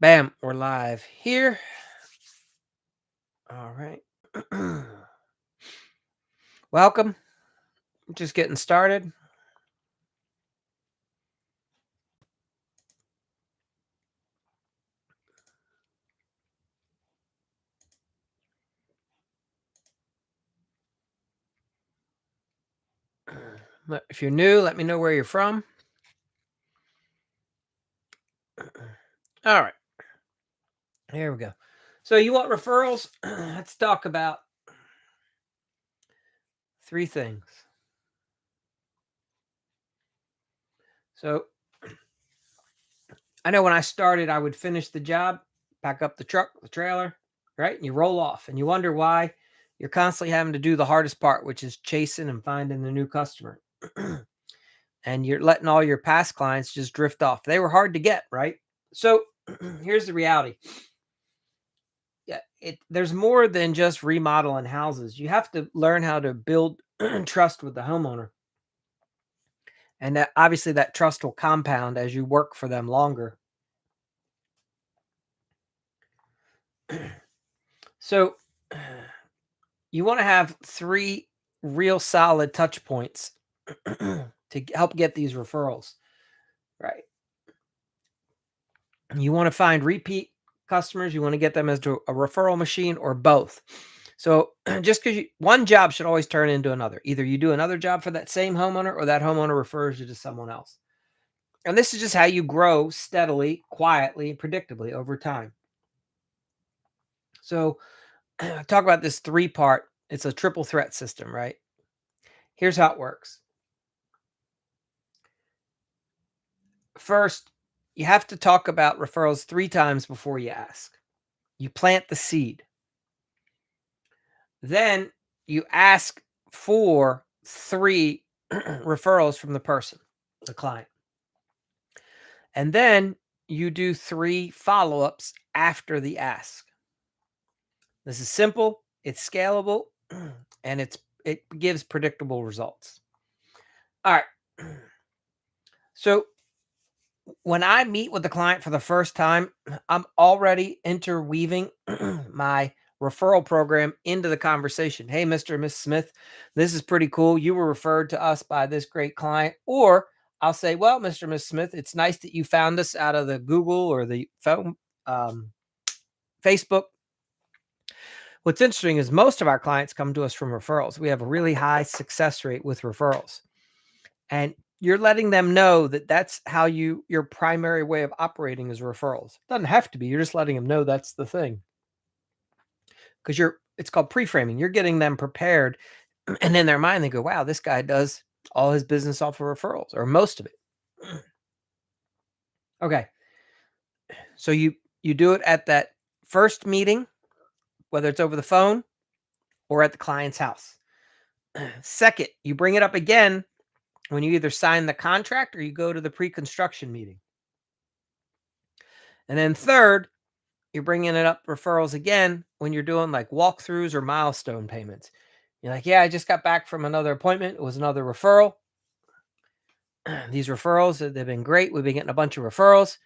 Bam, we're live here. All right. Welcome. Just getting started. If you're new, let me know where you're from. All right. Here we go. So you want referrals? Let's talk about three things. So I know when I started, I would finish the job, pack up the truck, the trailer, right? And you roll off and you wonder why you're constantly having to do the hardest part, which is chasing and finding the new customer. And you're letting all your past clients just drift off. They were hard to get, right? So here's the reality. Yeah, there's more than just remodeling houses. You have to learn how to build trust with the homeowner. And that obviously that trust will compound as you work for them longer. So you want to have three real solid touch points to help get these referrals, right? You want to find repeat customers, you want to get them as a referral machine or both. So just because one job should always turn into another. Either you do another job for that same homeowner or that homeowner refers you to someone else. And this is just how you grow steadily, quietly, predictably over time. So talk about this three-part. It's a triple threat system, right? Here's how it works. First, you have to talk about referrals 3 times before you ask. You plant the seed. Then you ask for 3 referrals from the person, the client. And then you do 3 follow-ups after the ask. This is simple, it's scalable, and it gives predictable results. All right. So when I meet with the client for the first time, I'm already interweaving my referral program into the conversation. Hey, Mr. and Miss Smith, this is pretty cool. You were referred to us by this great client. Or I'll say, well, Mr. and Miss Smith, it's nice that you found us out of the Google or the phone, Facebook. What's interesting is most of our clients come to us from referrals. We have a really high success rate with referrals. And you're letting them know that that's how your primary way of operating is referrals. It doesn't have to be. You're just letting them know that's the thing. Because it's called pre-framing. You're getting them prepared. And in their mind, they go, wow, this guy does all his business off of referrals or most of it. Okay. So you do it at that first meeting, whether it's over the phone or at the client's house. Second, you bring it up again when you either sign the contract or you go to the pre-construction meeting. And then third, you're bringing it up referrals again when you're doing like walkthroughs or milestone payments. You're like, yeah, I just got back from another appointment. It was another referral. These referrals, they've been great. We've been getting a bunch of referrals.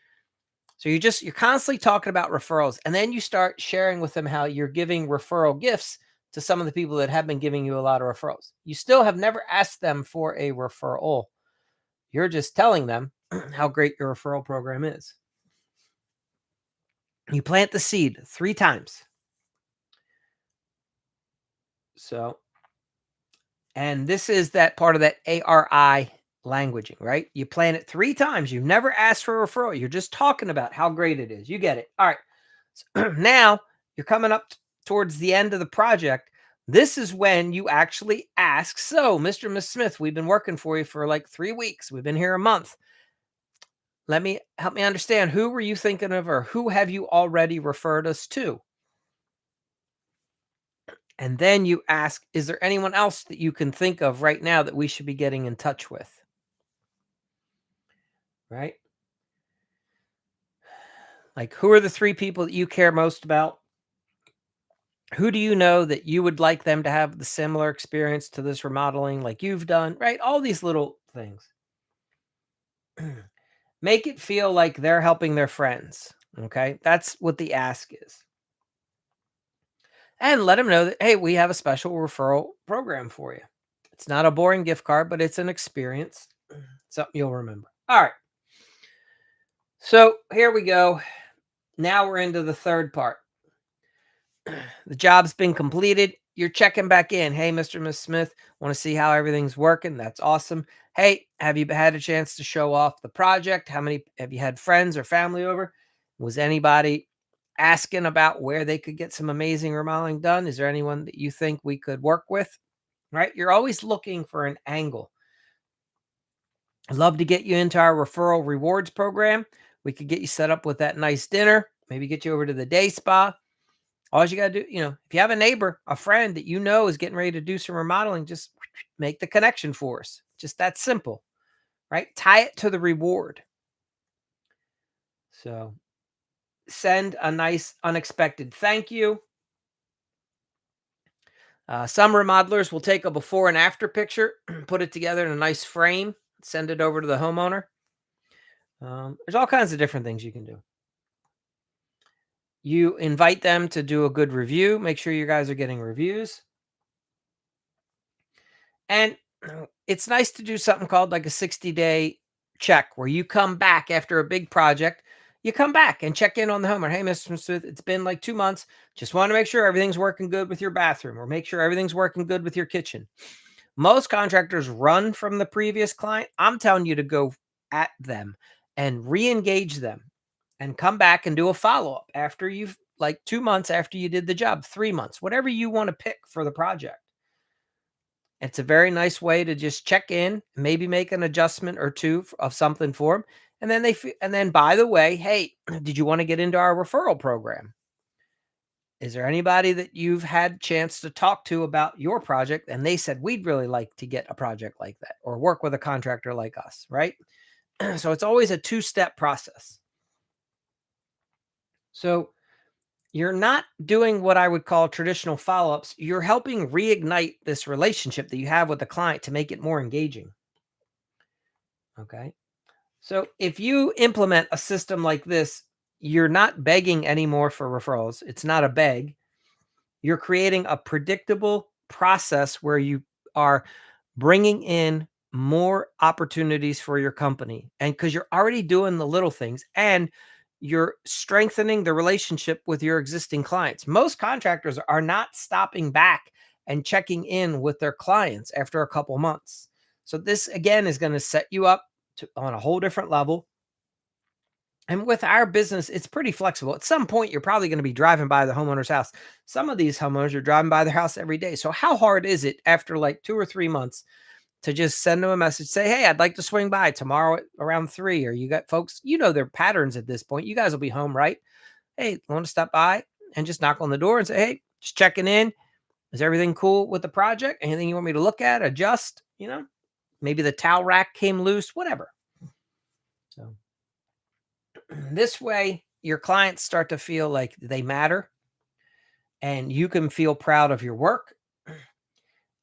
So you're constantly talking about referrals. And then you start sharing with them how you're giving referral gifts to some of the people that have been giving you a lot of referrals. You still have never asked them for a referral. You're just telling them how great your referral program is. You plant the seed 3 times. So, and this is that part of that ARI languaging, right? You plant it 3 times. You've never asked for a referral. You're just talking about how great it is. You get it. All right. So now you're coming up towards the end of the project. This is when you actually ask, so Mr. and Miss Smith, we've been working for you for like 3 weeks. We've been here a month. Help me understand, who were you thinking of or who have you already referred us to? And then you ask, is there anyone else that you can think of right now that we should be getting in touch with? Right? Like, who are the 3 people that you care most about? Who do you know that you would like them to have the similar experience to this remodeling like you've done? Right? All these little things. Make it feel like they're helping their friends. Okay. That's what the ask is. And let them know that, hey, we have a special referral program for you. It's not a boring gift card, but it's an experience. Something you'll remember. All right. So here we go. Now we're into the third part. The job's been completed. You're checking back in. Hey, Mr. and Miss Smith, want to see how everything's working? That's awesome. Hey, have you had a chance to show off the project? How many have you had friends or family over? Was anybody asking about where they could get some amazing remodeling done? Is there anyone that you think we could work with? Right? You're always looking for an angle. I'd love to get you into our referral rewards program. We could get you set up with that nice dinner, maybe get you over to the day spa. All you got to do, if you have a neighbor, a friend that you know is getting ready to do some remodeling, just make the connection for us. Just that simple, right? Tie it to the reward. So send a nice unexpected thank you. Some remodelers will take a before and after picture, put it together in a nice frame, send it over to the homeowner. There's all kinds of different things you can do. You invite them to do a good review. Make sure you guys are getting reviews. And it's nice to do something called like a 60-day check where you come back after a big project. You come back and check in on the homeowner. Hey, Mr. Smith, it's been like 2 months. Just want to make sure everything's working good with your bathroom or make sure everything's working good with your kitchen. Most contractors run from the previous client. I'm telling you to go at them and re-engage them and come back and do a follow-up after you've like 2 months after you did the job, 3 months, whatever you want to pick for the project. It's a very nice way to just check in, maybe make an adjustment or two of something for them. And then and then by the way, hey, did you want to get into our referral program? Is there anybody that you've had chance to talk to about your project and they said we'd really like to get a project like that or work with a contractor like us, right? So it's always a two-step process. So you're not doing what I would call traditional follow-ups. You're helping reignite this relationship that you have with the client to make it more engaging. Okay. So if you implement a system like this, you're not begging anymore for referrals. It's not a beg. You're creating a predictable process where you are bringing in more opportunities for your company. And because you're already doing the little things and you're strengthening the relationship with your existing clients. Most contractors are not stopping back and checking in with their clients after a couple months. So this again is going to set you up on a whole different level. And with our business, it's pretty flexible. At some point, you're probably going to be driving by the homeowner's house. Some of these homeowners are driving by their house every day. So how hard is it after like 2 or 3 months to just send them a message, say, hey, I'd like to swing by tomorrow around 3, or you got folks, their patterns at this point. You guys will be home, right? Hey, want to stop by and just knock on the door and say, hey, just checking in. Is everything cool with the project? Anything you want me to look at, adjust, maybe the towel rack came loose, whatever. So this way, your clients start to feel like they matter and you can feel proud of your work.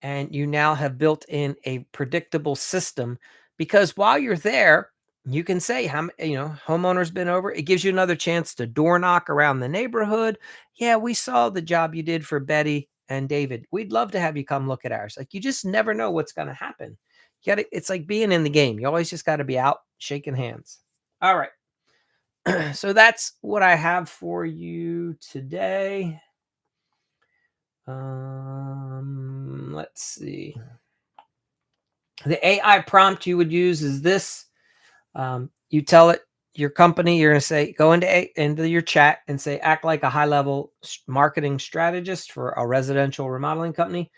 And you now have built in a predictable system because while you're there, you can say, homeowner's been over. It gives you another chance to door knock around the neighborhood. Yeah, we saw the job you did for Betty and David. We'd love to have you come look at ours. Like, you just never know what's going to happen. It's like being in the game. You always just got to be out shaking hands. All right. So that's what I have for you today. Let's see. The AI prompt you would use is this. You tell it your company, you're going to say, go into your chat and say, act like a high-level marketing strategist for a residential remodeling company.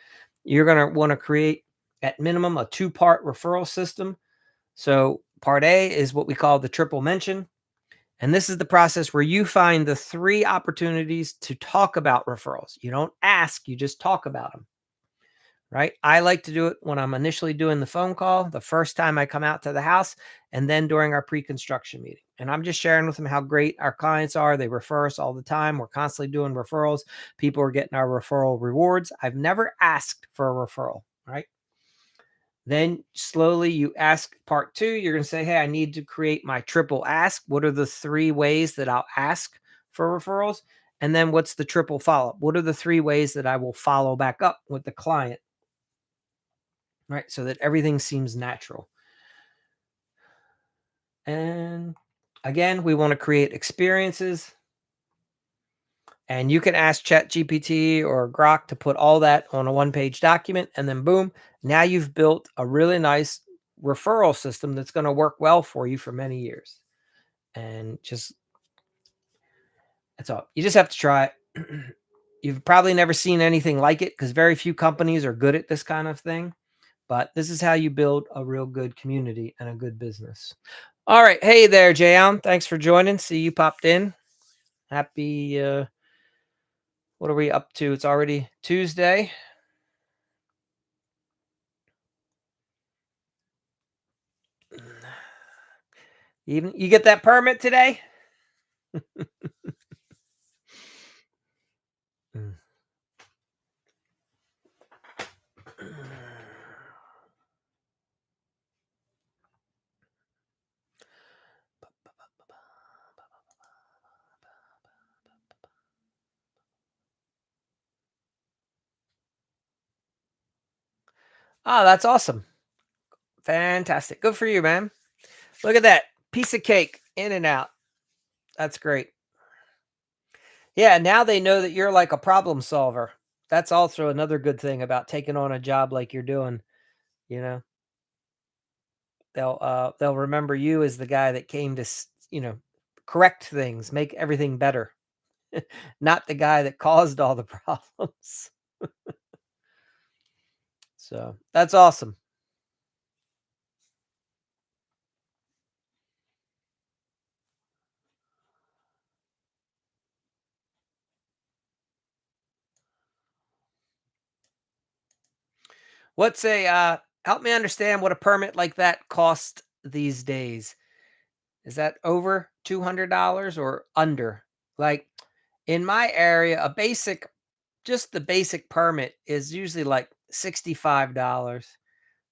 You're going to want to create at minimum a 2-part referral system. So part A is what we call the triple mention. And this is the process where you find the 3 opportunities to talk about referrals. You don't ask, you just talk about them, right? I like to do it when I'm initially doing the phone call, the first time I come out to the house, and then during our pre-construction meeting. And I'm just sharing with them how great our clients are. They refer us all the time. We're constantly doing referrals. People are getting our referral rewards. I've never asked for a referral, right? Then slowly you ask part two. You're going to say, hey, I need to create my triple ask. What are the three ways that I'll ask for referrals? And then what's the triple follow up? What are the three ways that I will follow back up with the client? Right. So that everything seems natural. And again, we want to create experiences. And you can ask ChatGPT or Grok to put all that on a one-page document, and then boom, now you've built a really nice referral system that's going to work well for you for many years. And just that's all. You just have to try it. You've probably never seen anything like it because very few companies are good at this kind of thing. But this is how you build a real good community and a good business. All right. Hey there, Jayon. Thanks for joining. See you popped in. Happy what are we up to? It's already Tuesday. Even you get that permit today? Mm. Oh, that's awesome. Fantastic. Good for you, man. Look at that. Piece of cake in and out. That's great. Yeah, now they know that you're like a problem solver. That's also another good thing about taking on a job like you're doing, you know. They'll remember you as the guy that came to, correct things, make everything better. Not the guy that caused all the problems. So, that's awesome. What's a help me understand what a permit like that costs these days. Is that over $200 or under? Like in my area, just the basic permit is usually like $65.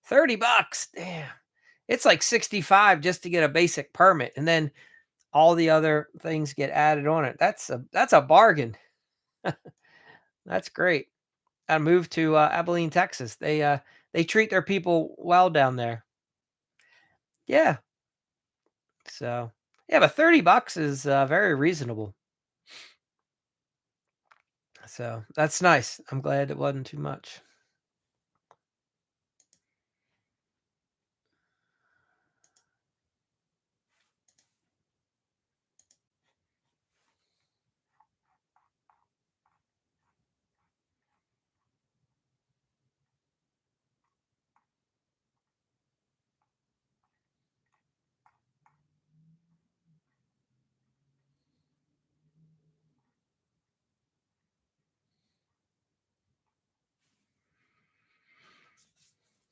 $30. Damn. It's like 65 just to get a basic permit and then all the other things get added on it. That's a bargain. That's great. I moved to Abilene, Texas. They treat their people well down there. Yeah. So, yeah, but $30 is very reasonable. So, that's nice. I'm glad it wasn't too much.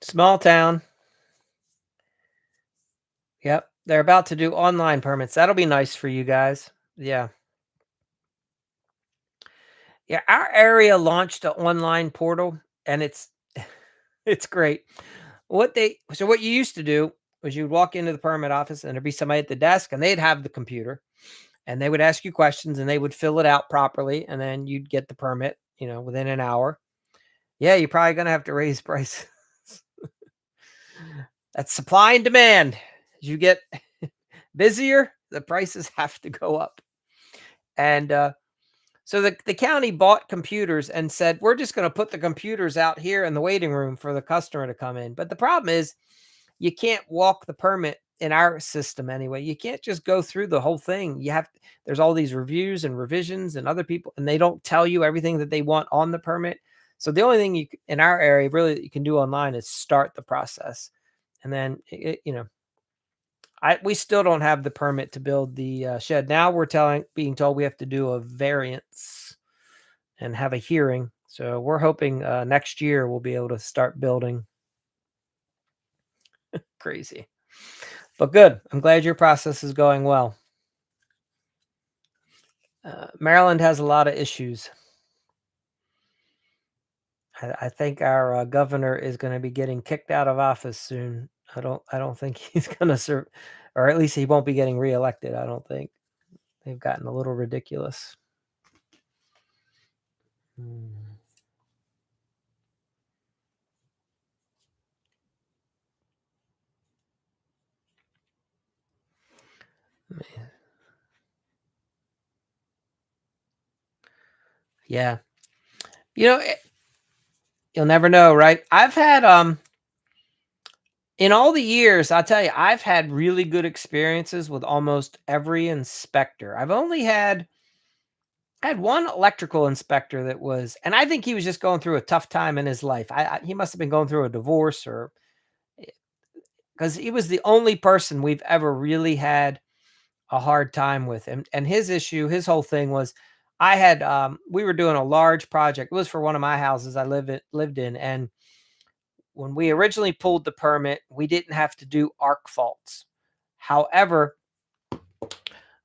Small town. Yep. They're about to do online permits. That'll be nice for you guys. Yeah. Yeah, our area launched an online portal and it's great. What you used to do was you'd walk into the permit office and there'd be somebody at the desk and they'd have the computer and they would ask you questions and they would fill it out properly and then you'd get the permit, within an hour. Yeah, you're probably gonna have to raise prices. That's supply and demand. As you get busier, the prices have to go up. And so the county bought computers and said, we're just going to put the computers out here in the waiting room for the customer to come in. But the problem is, you can't walk the permit in our system anyway. You can't just go through the whole thing. There's all these reviews and revisions and other people, and they don't tell you everything that they want on the permit. So the only thing in our area really that you can do online is start the process. And then, we still don't have the permit to build the shed. Now being told we have to do a variance and have a hearing. So we're hoping next year we'll be able to start building. Crazy, but good. I'm glad your process is going well. Maryland has a lot of issues. I think our governor is going to be getting kicked out of office soon. I don't think he's going to serve, or at least he won't be getting reelected. I don't think they've gotten a little ridiculous. Mm. Yeah, you know, you'll never know, right? I've had in all the years, I'll tell you, I've had really good experiences with almost every inspector. I've only had one electrical inspector that was, and I think he was just going through a tough time in his life. He must have been going through a divorce, or because he was the only person we've ever really had a hard time with. And his issue, his whole thing was, we were doing a large project. It was for one of my houses I lived in, and when we originally pulled the permit, we didn't have to do arc faults. However,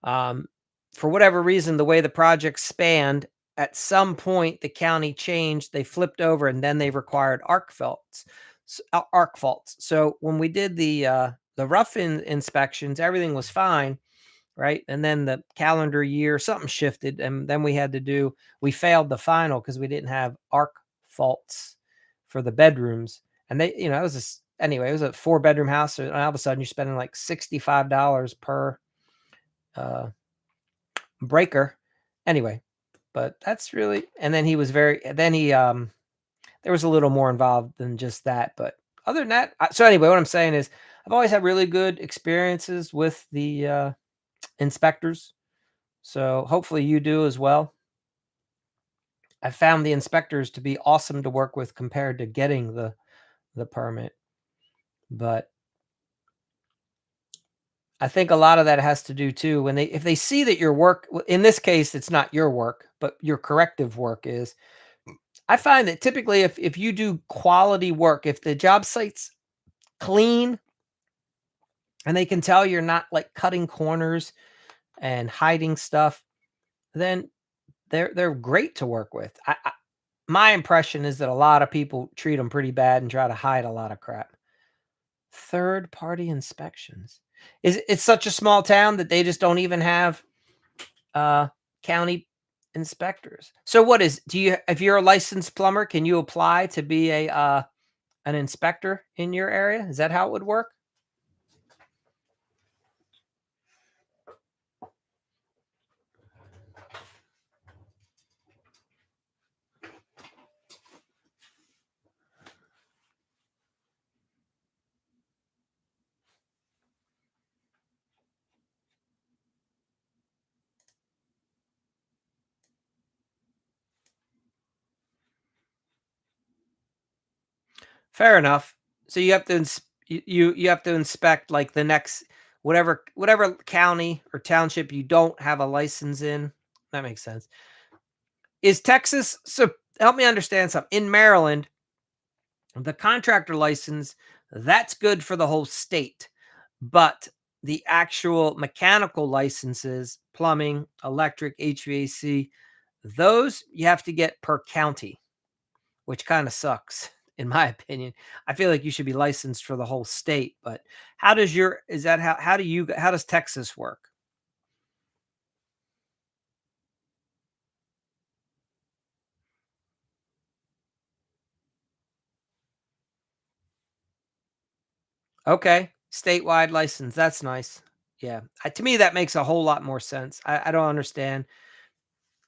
um, for whatever reason, the way the project spanned, at some point the county changed. They flipped over, and then they required arc faults. So when we did the inspections, everything was fine, right? And then the calendar year, something shifted, and then we failed the final because we didn't have arc faults for the bedrooms. And it was anyway, it was a 4-bedroom house, and all of a sudden you're spending like $65 per uh, breaker. Anyway, but that's really, and then there was a little more involved than just that. But other than that, so anyway, what I'm saying is I've always had really good experiences with the inspectors. So hopefully you do as well. I found the inspectors to be awesome to work with compared to getting the permit. But I think a lot of that has to do too when if they see that your work, in this case it's not your work, but your corrective work is. I find that typically if you do quality work, if the job site's clean and they can tell you're not like cutting corners and hiding stuff, then they're great to work with. My impression is that a lot of people treat them pretty bad and try to hide a lot of crap. Third party inspections. It's such a small town that they just don't even have uh county inspectors. So what is do you if you're a licensed plumber, can you apply to be a an inspector in your area? Is that how it would work? Fair enough. So you have to you have to inspect like the next whatever county or township you don't have a license in. That makes sense. Is Texas so help me understand something. In Maryland, the contractor license, that's good for the whole state. But the actual mechanical licenses, plumbing, electric, HVAC, those you have to get per county, which kind of sucks in my opinion. I feel like you should be licensed for the whole state, but how does your is that how does Texas work? Okay, statewide license. That's nice. Yeah, to me that makes a whole lot more sense. I don't understand.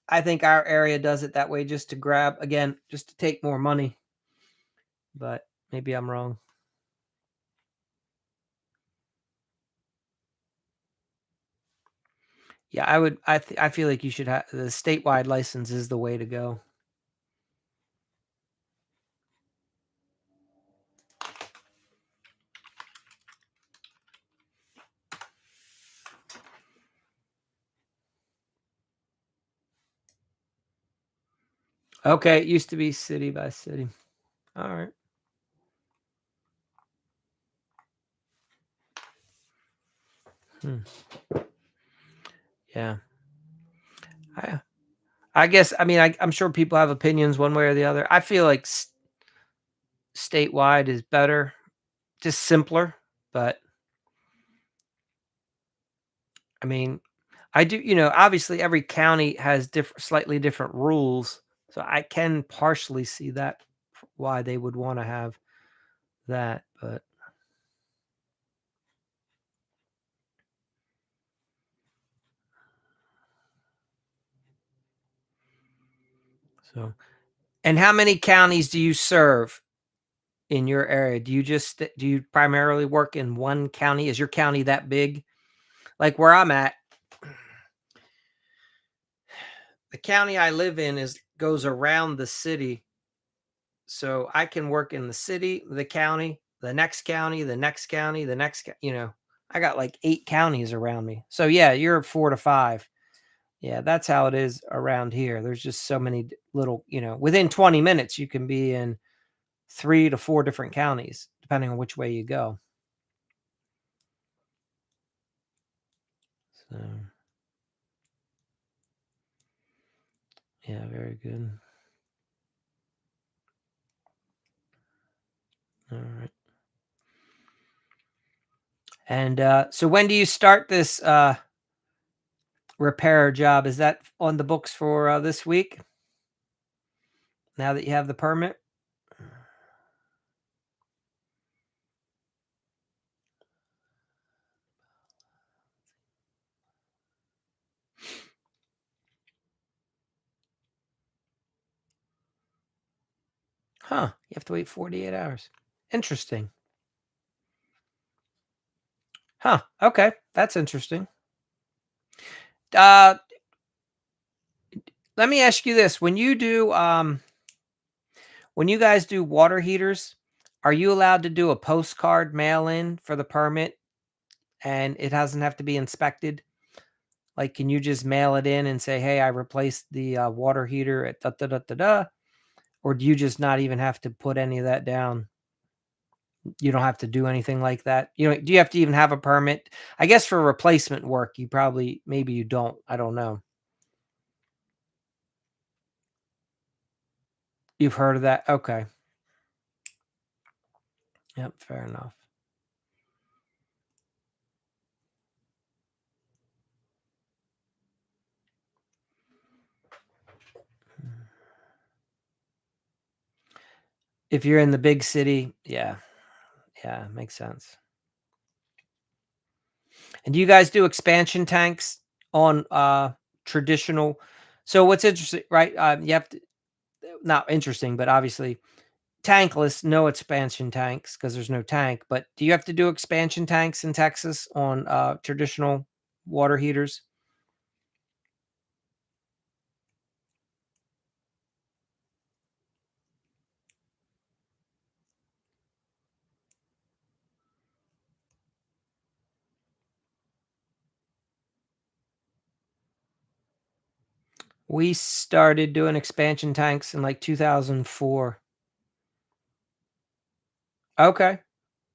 I think our area does it that way just to grab again, just to take more money, but maybe I'm wrong. Yeah, I feel like you should have the statewide license is the way to go. Okay, it used to be city by city. All right. Hmm. Yeah. I I guess I mean I'm sure people have opinions one way or the other. I feel like statewide is better, just simpler, but I mean, I do, obviously every county has slightly different rules, so I can partially see that why they would want to have that, but so and how many counties do you serve in your area? Do you primarily work in one county? Is your county that big? Like where I'm at, the county I live in is goes around the city. So I can work in the city, the county, the next county, the next county, the next, I got like 8 counties around me. So yeah, you're 4 to 5. Yeah, that's how it is around here. There's just so many little, within 20 minutes you can be in 3 to 4 different counties depending on which way you go. So yeah, very good. All right. And so when do you start this repair job? Is that on the books for this week? Now that you have the permit? Huh, you have to wait 48 hours. Interesting. Huh, okay, that's interesting. Uh, let me ask you this, when you guys do water heaters, are you allowed to do a postcard mail-in for the permit, and it doesn't have to be inspected? Like, can you just mail it in and say, "Hey, I replaced the, water heater at da da da da da," or do you just not even have to put any of that down? You don't have to do anything like that? Do you have to even have a permit? I guess for replacement work, you probably maybe you don't, I don't know. You've heard of that? Okay. Yep, fair enough. If you're in the big city, yeah. Yeah, makes sense. And do you guys do expansion tanks on, traditional so what's interesting, right, you have to not interesting, but obviously tankless, no expansion tanks because there's no tank, but do you have to do expansion tanks in Texas on, traditional water heaters? We started doing expansion tanks in, like, 2004. Okay.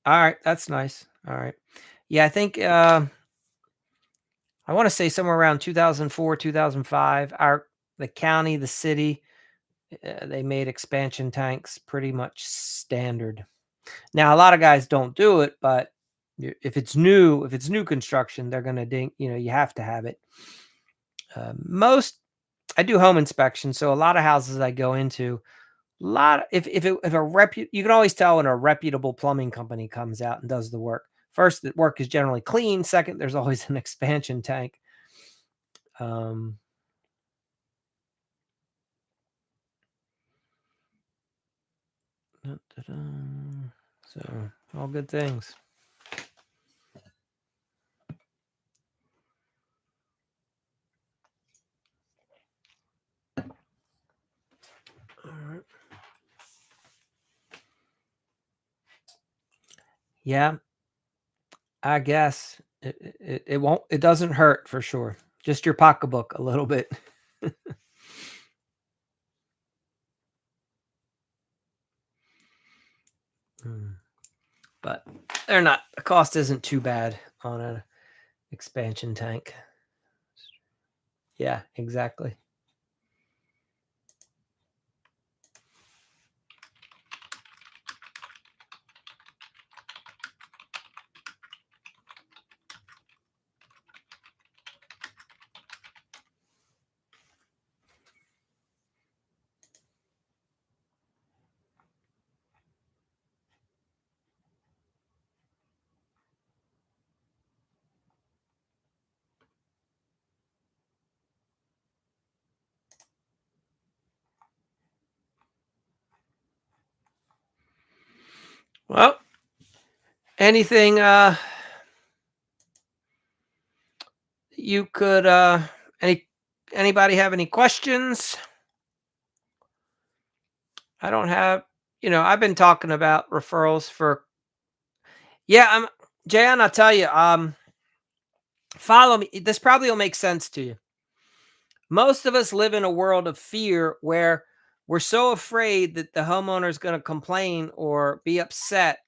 Alright, that's nice. Alright. Yeah, I think, I wanna say somewhere around 2004, 2005, the county, the city, they made expansion tanks pretty much standard. Now, a lot of guys don't do it, but if it's new construction, they're gonna you have to have it. Most I do home inspections, so a lot of houses I go into, lot if a you can always tell when a reputable plumbing company comes out and does the work. First, the work is generally clean. Second, there's always an expansion tank. Um, dun-dun-dun. So all good things. All right. Yeah, I guess it won't. It doesn't hurt for sure. Just your pocketbook a little bit. Mm, but they're not. The cost isn't too bad on an expansion tank. Yeah, exactly. Well, anything you could any anybody have any questions? I don't have, I've been talking about referrals for, yeah, I'm Jayan, I'll tell you, follow me. This probably will make sense to you. Most of us live in a world of fear where we're so afraid that the homeowner is going to complain or be upset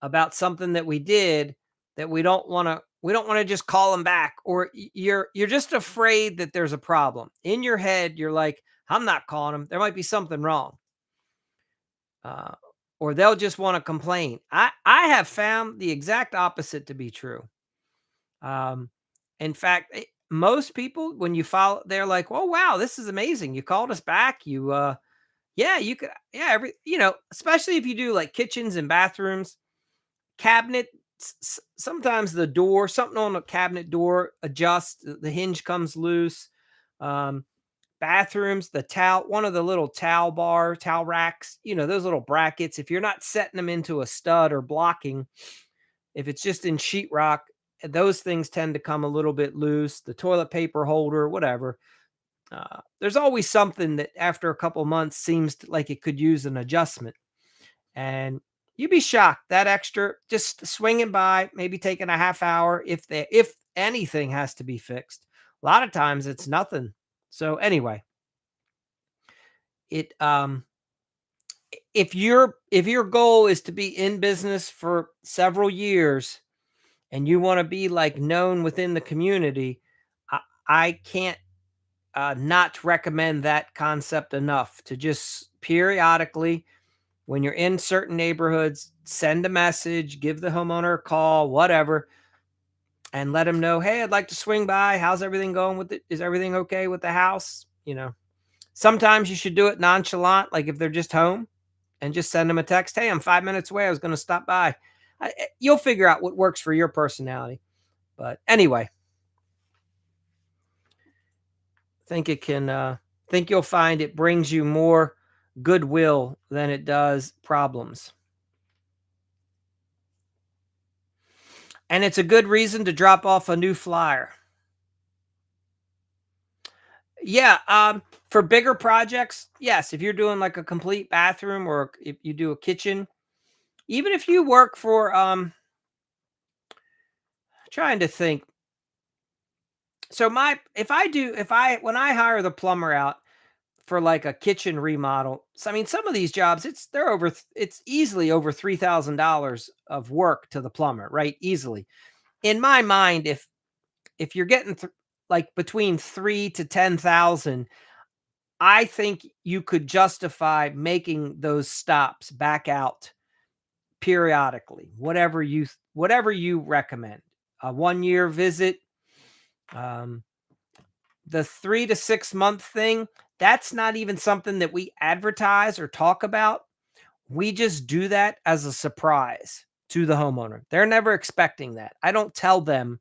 about something that we did, that we don't want to just call them back, or you're just afraid that there's a problem. In your head, you're like, I'm not calling them. There might be something wrong. Uh, or they'll just want to complain. I have found the exact opposite to be true. Um, in fact, most people, when you follow, they're like, "Oh wow, this is amazing! You called us back. Yeah, you could, yeah, especially if you do like kitchens and bathrooms, cabinet. Sometimes the door, something on the cabinet door adjusts, the hinge comes loose. Um, Bathrooms, the towel, one of the little towel racks, those little brackets. If you're not setting them into a stud or blocking, if it's just in sheetrock, those things tend to come a little bit loose. The toilet paper holder, whatever. There's always something that after a couple months seems like it could use an adjustment. And you'd be shocked that extra just swinging by, maybe taking a half hour if anything has to be fixed. A lot of times it's nothing. So anyway, it if your goal is to be in business for several years and you want to be like known within the community, I, I can't not recommend that concept enough to just periodically, when you're in certain neighborhoods, send a message, give the homeowner a call, whatever, and let them know, hey, I'd like to swing by. How's everything going with it? Is everything okay with the house? Sometimes you should do it nonchalant, like if they're just home, and just send them a text. Hey, I'm 5 minutes away. I was going to stop by. You'll figure out what works for your personality. But anyway, think it can, think you'll find it brings you more goodwill than it does problems. And it's a good reason to drop off a new flyer. Yeah, for bigger projects, yes. If you're doing like a complete bathroom or if you do a kitchen, even if you work for, trying to think. So when I hire the plumber out for like a kitchen remodel, so I mean, some of these jobs, it's easily over $3,000 of work to the plumber, right? Easily. In my mind, if you're getting like between 3 to 10,000, I think you could justify making those stops back out periodically, whatever you recommend. A 1 year visit, um, the 3 to 6 month thing, that's not even something that we advertise or talk about. We just do that as a surprise to the homeowner. They're never expecting that. I don't tell them.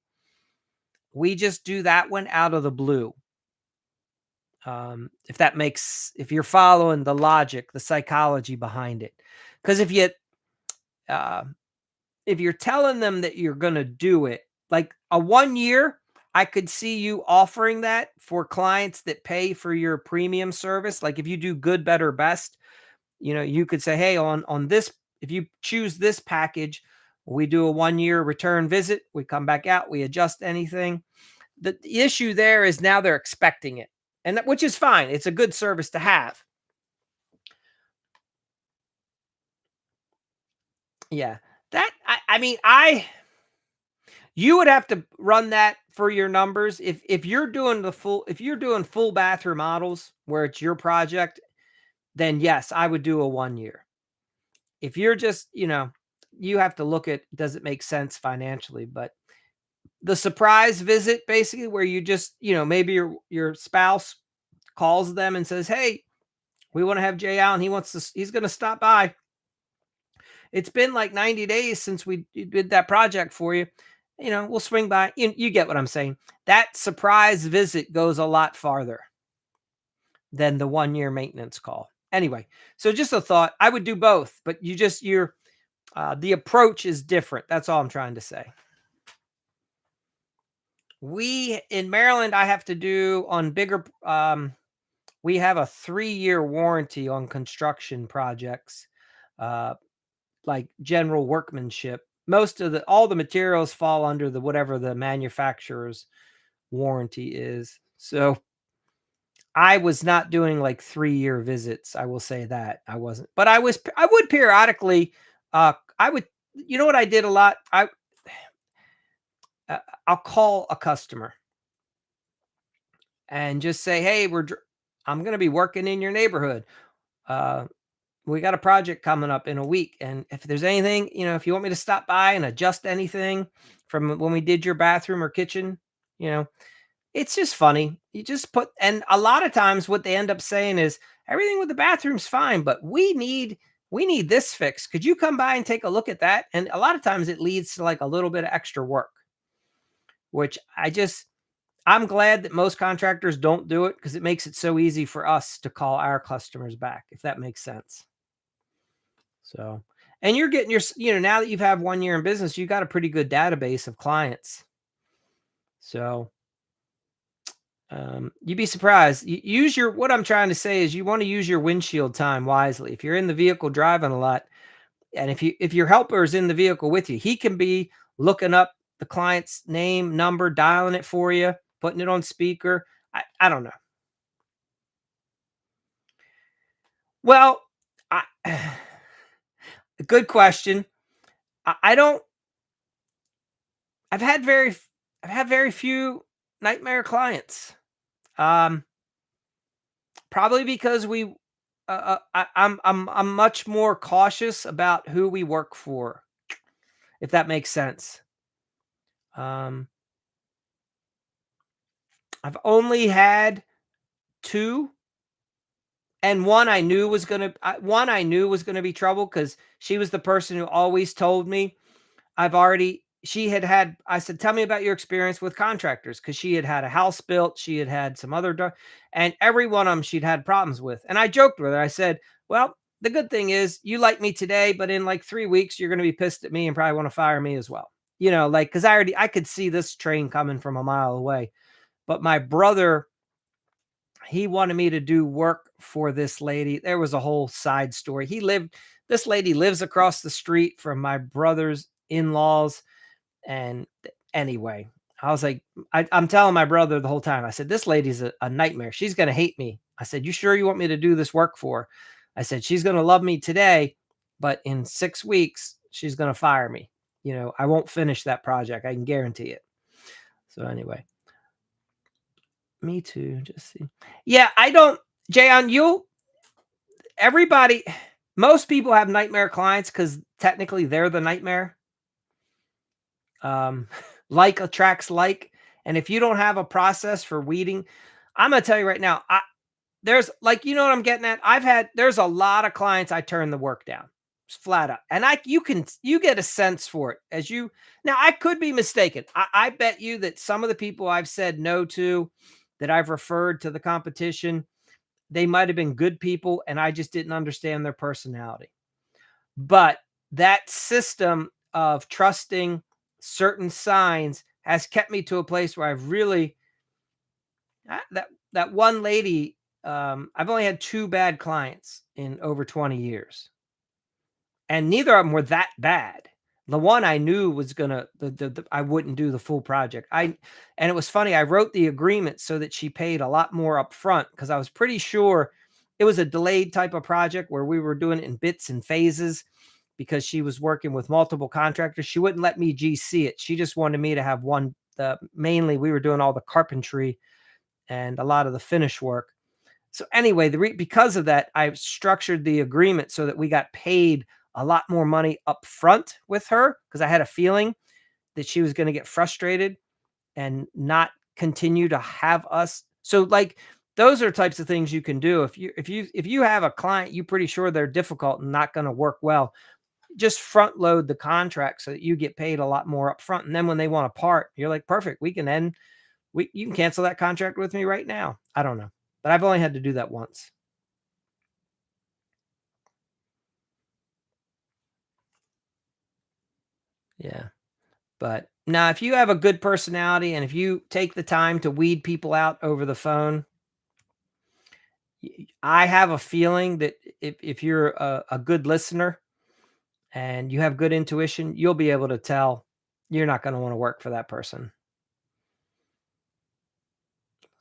We just do that one out of the blue. If you're following the logic, the psychology behind it. Because uh, if you're telling them that you're going to do it, like a 1 year, I could see you offering that for clients that pay for your premium service. Like if you do good, better, best, you could say, hey, on this, if you choose this package, we do a 1 year return visit. We come back out, we adjust anything. The issue there is now they're expecting it, which is fine. It's a good service to have. Yeah. I mean, you would have to run that for your numbers. If you're doing full bathroom models where it's your project, then yes, I would do a 1 year. If you're just, you have to look at, does it make sense financially? But the surprise visit, basically, where you just, maybe your spouse calls them and says, hey, we want to have Jay Allen. He's going to stop by. It's been like 90 days since we did that project for you. We'll swing by. You get what I'm saying. That surprise visit goes a lot farther than the 1 year maintenance call. Anyway, so just a thought. I would do both, but The approach is different. That's all I'm trying to say. We in Maryland, I have to do on bigger. We have a 3-year warranty on construction projects, uh, like general workmanship. Most of the all the materials fall under the whatever the manufacturer's warranty is. So I was not doing like 3-year visits. I will say that I wasn't, but I would periodically. I would. You know what I did a lot. Uh, I'll call a customer and just say, "Hey, I'm going to be working in your neighborhood. Uh, we got a project coming up in a week, and if there's anything, if you want me to stop by and adjust anything from when we did your bathroom or kitchen, you know, it's just funny. You just put, and a lot of times what they end up saying is everything with the bathroom's fine, but we need this fixed. Could you come by and take a look at that?" And a lot of times it leads to like a little bit of extra work, which I'm glad that most contractors don't do it because it makes it so easy for us to call our customers back, if that makes sense. So, and you're getting now that you've had 1 year in business, you got a pretty good database of clients. So, you'd be surprised. What I'm trying to say is you want to use your windshield time wisely. If you're in the vehicle driving a lot, and if your helper is in the vehicle with you, he can be looking up the client's name, number, dialing it for you, putting it on speaker. I don't know. Well, I, good question. I don't. I've had very, I've had very few nightmare clients. Um, Probably because I'm much more cautious about who we work for, if that makes sense. Um, I've only had two, and one I knew was gonna be trouble because she was the person who always told me she had I said, "Tell me about your experience with contractors," because she had had a house built, she had had some other and every one of them she'd had problems with, and I joked with her, I said, "Well, the good thing is you like me today, but in like 3 weeks, you're gonna be pissed at me and probably wanna fire me as well." Like, because I could see this train coming from a mile away, but my brother, he wanted me to do work for this lady. There was a whole side story. This lady lives across the street from my brother's in-laws, and anyway, I was like, I'm telling my brother the whole time. I said, "This lady's a nightmare. She's gonna hate me." I said, "You sure you want me to do this work for her?" I said, "She's gonna love me today, but in 6 weeks, she's gonna fire me. I won't finish that project. I can guarantee it." So anyway, me too. Just see. Yeah, I don't, Jayon, everybody, most people have nightmare clients because technically they're the nightmare. Um, like attracts like, and if you don't have a process for weeding, I'm gonna tell you right now, there's like, you know what I'm getting at? There's a lot of clients I turn the work down, just flat out, and you get a sense for it as you. Now I could be mistaken. I bet you that some of the people I've said no to, that I've referred to the competition, they might have been good people, and I just didn't understand their personality. But that system of trusting certain signs has kept me to a place where I've really that one lady, I've only had 2 bad clients in over 20 years, and neither of them were that bad. The one I knew was gonna the I wouldn't do the full project. And it was funny, I wrote the agreement so that she paid a lot more upfront because I was pretty sure it was a delayed type of project where we were doing it in bits and phases because she was working with multiple contractors. She wouldn't let me GC it. She just wanted me to have one. Mainly, we were doing all the carpentry and a lot of the finish work. So anyway, because of that, I structured the agreement so that we got paid a lot more money up front with her because I had a feeling that she was going to get frustrated and not continue to have us. So like those are types of things you can do if you have a client you pretty sure they're difficult and not going to work well, just front load the contract so that you get paid a lot more upfront. And then when they want to part, you're like, perfect, we can end. You can cancel that contract with me right now. I don't know, but I've only had to do that once. Yeah. But now, if you have a good personality and if you take the time to weed people out over the phone, I have a feeling that if you're a good listener and you have good intuition, you'll be able to tell you're not going to want to work for that person.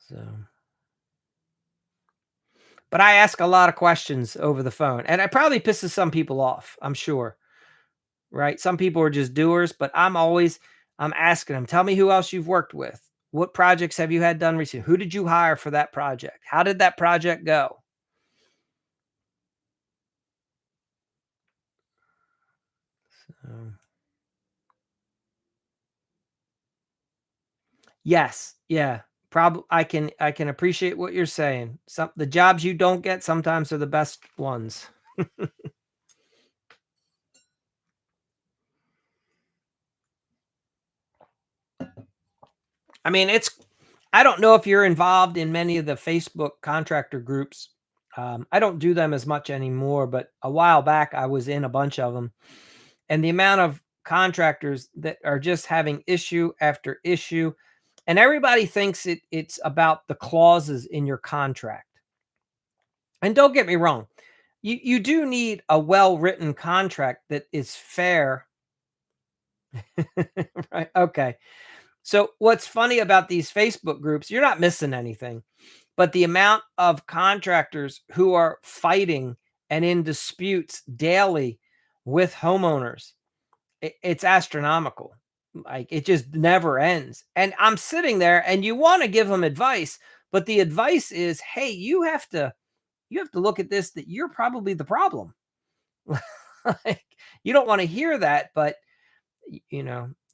So, but I ask a lot of questions over the phone, and it probably pisses some people off, I'm sure, right? Some people are just doers, but I'm asking them, tell me who else you've worked with. What projects have you had done recently? Who did you hire for that project? How did that project go? Um, yes, yeah. Probably I can appreciate what you're saying. Some the jobs you don't get sometimes are the best ones. I mean, I don't know if you're involved in many of the Facebook contractor groups. I don't do them as much anymore, but a while back I was in a bunch of them. And the amount of contractors that are just having issue after issue, and everybody thinks it's about the clauses in your contract. And don't get me wrong, you do need a well-written contract that is fair. Right, okay. So what's funny about these Facebook groups, you're not missing anything, but the amount of contractors who are fighting and in disputes daily with homeowners, it's astronomical. Like, it just never ends. And I'm sitting there and you want to give them advice, but the advice is, "Hey, you have to look at this that you're probably the problem." Like, you don't want to hear that, but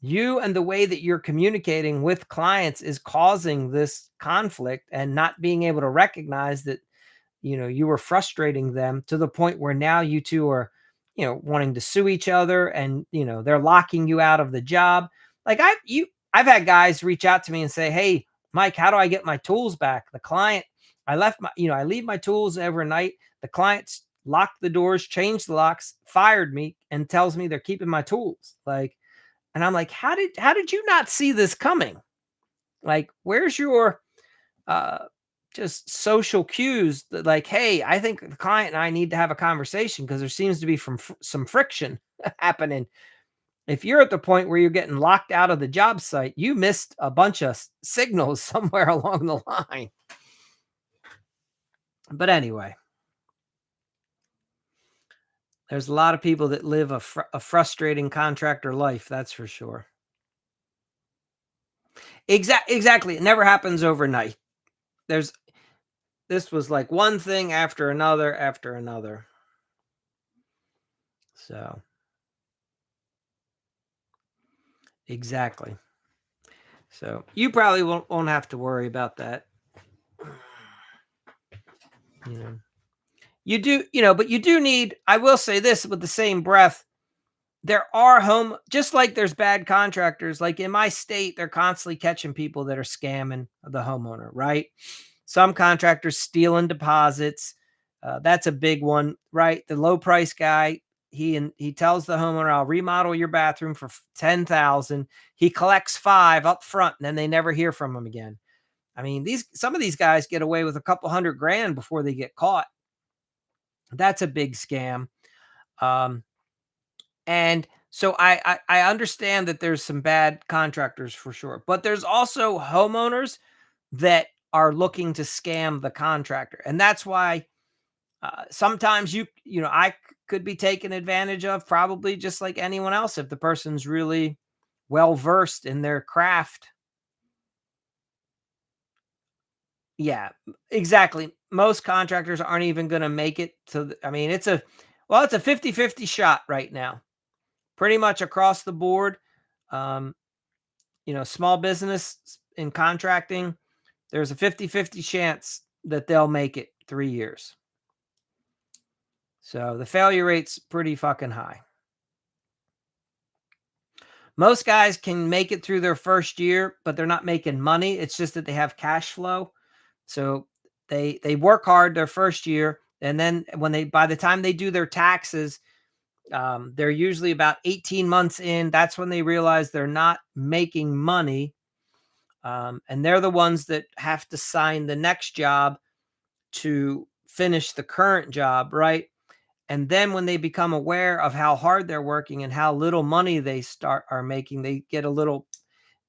you and the way that you're communicating with clients is causing this conflict and not being able to recognize that you were frustrating them to the point where now you two are wanting to sue each other, and they're locking you out of the job. Like, I've had guys reach out to me and say, "Hey, Mike, how do I get my tools back?" The client, I leave my tools overnight. The clients locked the doors, changed the locks, fired me, and tells me they're keeping my tools. Like, and I'm like, how did you not see this coming? Like, where's your uh just social cues that, like, hey, I think the client and I need to have a conversation because there seems to be some friction happening. If you're at the point where you're getting locked out of the job site, you missed a bunch of signals somewhere along the line. But anyway, there's a lot of people that live a frustrating contractor life, that's for sure. Exactly. It never happens overnight. There's This was like one thing after another after another. So, exactly. So, you probably won't have to worry about that. You know, but you do need, I will say this with the same breath, there are just like there's bad contractors, like in my state, they're constantly catching people that are scamming the homeowner, right? Some contractors stealing deposits. That's a big one, right? The low price guy, he tells the homeowner, "I'll remodel your bathroom for 10,000." He collects 5 up front, and then they never hear from him again. I mean, these some of these guys get away with a couple hundred grand before they get caught. That's a big scam. Um, and so I understand that there's some bad contractors for sure, but there's also homeowners that are looking to scam the contractor, and that's why sometimes I could be taken advantage of, probably just like anyone else, if the person's really well versed in their craft. Yeah, exactly. Most contractors aren't even going to make it to I mean, it's a 50-50 shot right now, pretty much across the board. Um, Small business in contracting, there's a 50-50 chance that they'll make it 3 years. So the failure rate's pretty fucking high. Most guys can make it through their first year, but they're not making money. It's just that they have cash flow. So they work hard their first year, and then by the time they do their taxes, They're usually about 18 months in. That's when they realize they're not making money. And they're the ones that have to sign the next job to finish the current job, right? And then when they become aware of how hard they're working and how little money they start are making, they get a little,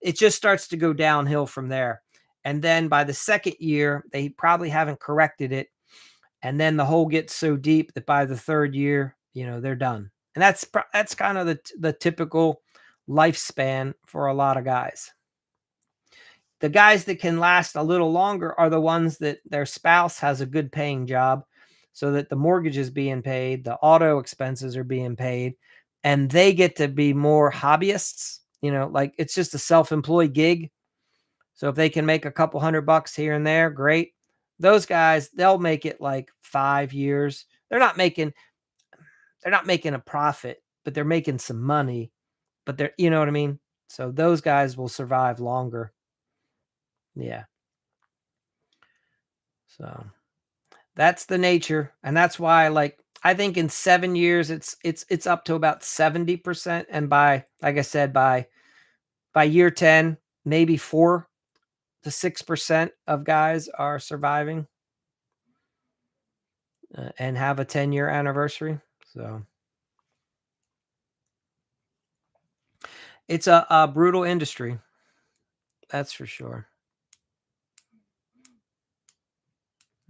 it just starts to go downhill from there. And then by the second year, they probably haven't corrected it. And then the hole gets so deep that by the third year, they're done. And that's kind of the typical lifespan for a lot of guys. The guys that can last a little longer are the ones that their spouse has a good paying job so that the mortgage is being paid, the auto expenses are being paid, and they get to be more hobbyists, like it's just a self-employed gig. So if they can make a couple $100 here and there, great. Those guys, they'll make it like 5 years. They're not making a profit, but they're making some money, but you know what I mean? So those guys will survive longer. Yeah. So that's the nature, and that's why, like, I think in 7 years, it's up to about 70%, and like I said, by year 10, maybe 4 to 6% of guys are surviving, and have a 10-year anniversary, so it's a brutal industry, that's for sure.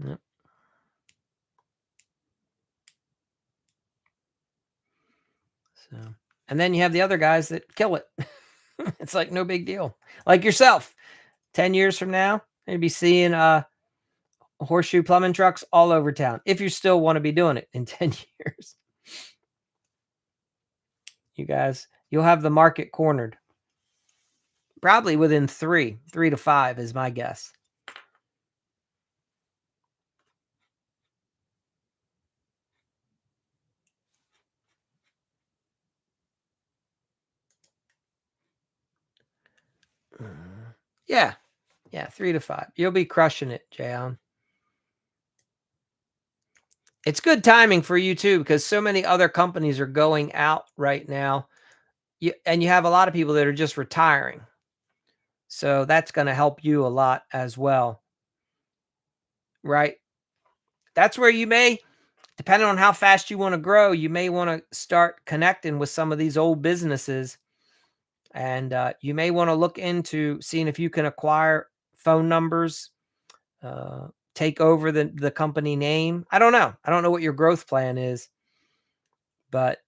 Yep, so and then you have the other guys that kill it. It's like no big deal. Like yourself, 10 years from now, you'll be seeing, horseshoe plumbing trucks all over town if you still want to be doing it in 10 years. You guys, you'll have the market cornered. Probably within 3 to 5 is my guess. Yeah. Yeah, 3 to 5. You'll be crushing it, Jayon. It's good timing for you too because so many other companies are going out right now. And you have a lot of people that are just retiring. So that's going to help you a lot as well, right? That's where you may, depending on how fast you want to grow, you may want to start connecting with some of these old businesses. And you may want to look into seeing if you can acquire phone numbers, take over the company name. I don't know. I don't know what your growth plan is, but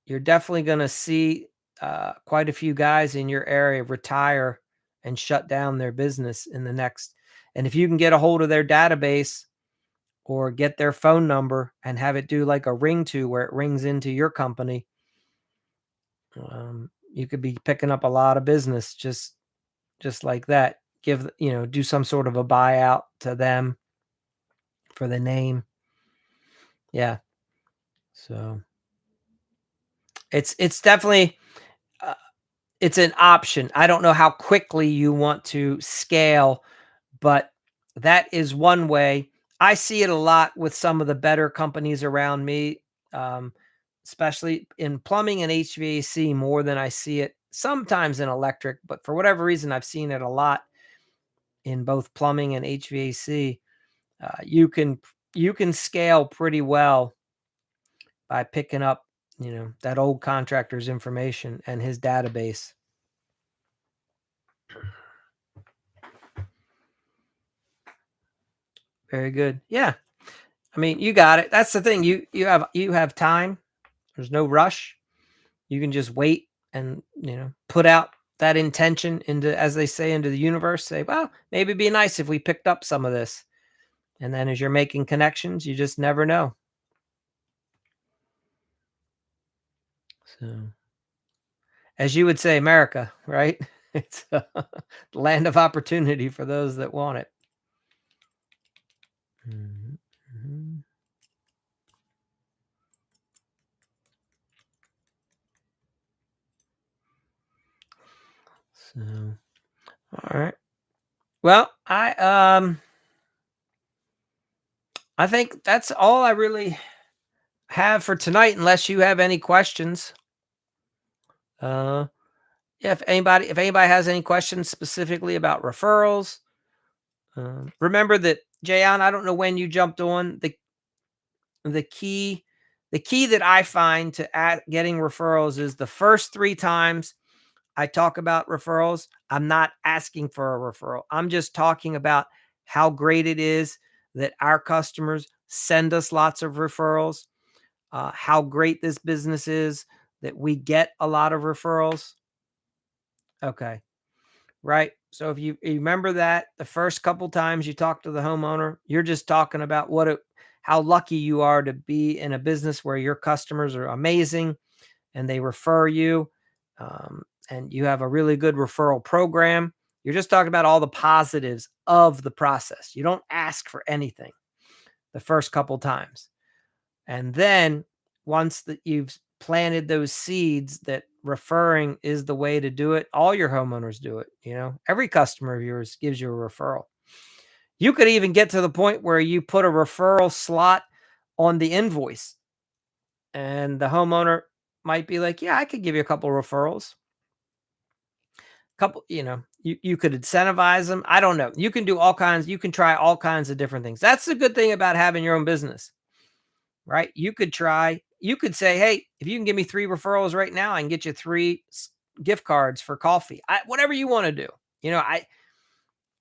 you're definitely going to see quite a few guys in your area retire and shut down their business in the next. And if you can get a hold of their database or get their phone number and have it do like a ring to where it rings into your company, you could be picking up a lot of business just like that. Do some sort of a buyout to them for the name. Yeah. So it's definitely uh, it's an option. I don't know how quickly you want to scale, but that is one way. I see it a lot with some of the better companies around me, um, especially in plumbing and HVAC more than I see it sometimes in electric. But for whatever reason, I've seen it a lot in both plumbing and HVAC. You can scale pretty well by picking up, that old contractor's information and his database. Very good. Yeah. I mean, you got it. That's the thing. You have time. There's no rush. You can just wait and, put out that intention into, as they say, into the universe. Say, well, maybe it'd be nice if we picked up some of this. And then as you're making connections, you just never know. So, as you would say, America, right? It's a land of opportunity for those that want it. Mhm, mhm. So, all right. Well, I think that's all I really have for tonight, unless you have any questions. Uh, yeah, if anybody has any questions specifically about referrals, remember that, Jayon, I don't know when you jumped on the key. The key that I find to getting referrals is the first 3 times I talk about referrals, I'm not asking for a referral. I'm just talking about how great it is that our customers send us lots of referrals, how great this business is that we get a lot of referrals. Okay. Right. So if you remember that the first couple times you talk to the homeowner, you're just talking about how lucky you are to be in a business where your customers are amazing and they refer you, and you have a really good referral program. You're just talking about all the positives of the process. You don't ask for anything the first couple times. And then once that you've planted those seeds that referring is the way to do it, all your homeowners do it. Every customer of yours gives you a referral. You could even get to the point where you put a referral slot on the invoice, and the homeowner might be like, yeah, I could give you a couple referrals. You could incentivize them. I don't know. You can try all kinds of different things. That's the good thing about having your own business, right? You could say, hey, if you can give me 3 referrals right now, I can get you 3 gift cards for coffee. Whatever you want to do.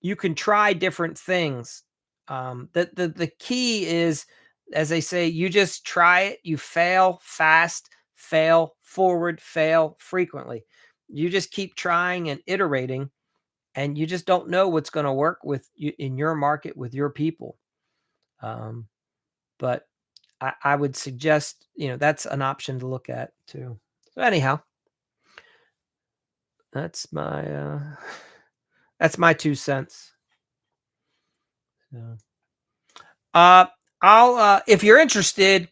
You can try different things. The key is, as they say, you just try it. You fail fast, fail forward, fail frequently. You just keep trying and iterating, and you just don't know what's going to work with you in your market with your people. But I would suggest, that's an option to look at too. So anyhow, that's my that's my 2 cents. So, uh, if you're interested,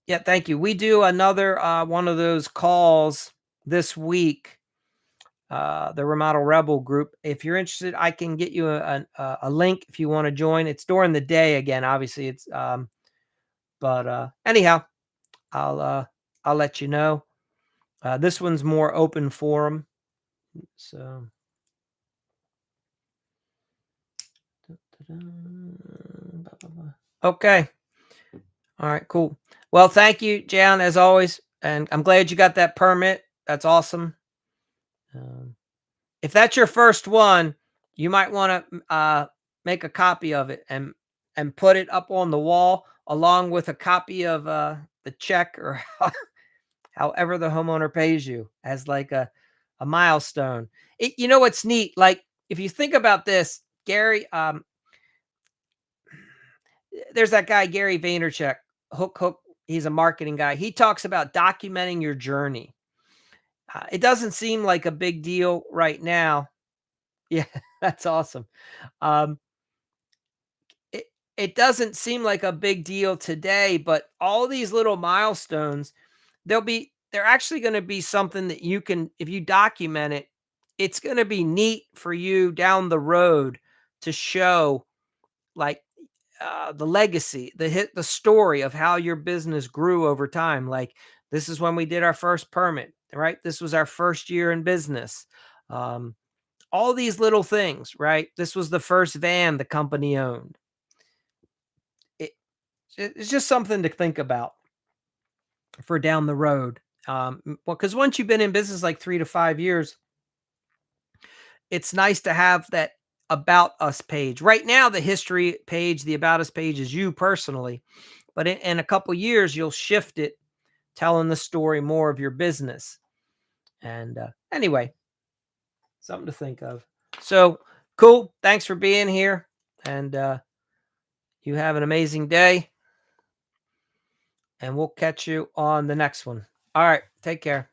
yeah, thank you. We do another one of those calls this week. The Remodel Rebel group. If you're interested, I can get you a link if you want to join. It's during the day again. Obviously, it's but anyhow, I'll let you know. This one's more open forum. So, okay. All right, cool. Well, thank you, Jan, as always. And I'm glad you got that permit. That's awesome. Um, if that's your first one, you might want to make a copy of it and put it up on the wall along with a copy of the check or however the homeowner pays you as like a milestone. What's neat? Like if you think about this, Gary, there's that guy Gary Vaynerchuk, Hook. He's a marketing guy. He talks about documenting your journey. It doesn't seem like a big deal right now. Yeah, that's awesome. Um, it it doesn't seem like a big deal today, but all these little milestones, they're actually going to be something that you can, if you document it, it's going to be neat for you down the road to show, like, the legacy, the story of how your business grew over time. Like, this is when we did our first permit, right? This was our first year in business. Um, all these little things, right? This was the first van the company owned. It, it's just something to think about for down the road. Well, because once you've been in business like 3 to 5 years, it's nice to have that about us page. Right now, the history page, the about us page is you personally, but in a couple years, you'll shift it, telling the story more of your business. And anyway, something to think of. So cool. Thanks for being here. And you have an amazing day. And we'll catch you on the next one. All right. Take care.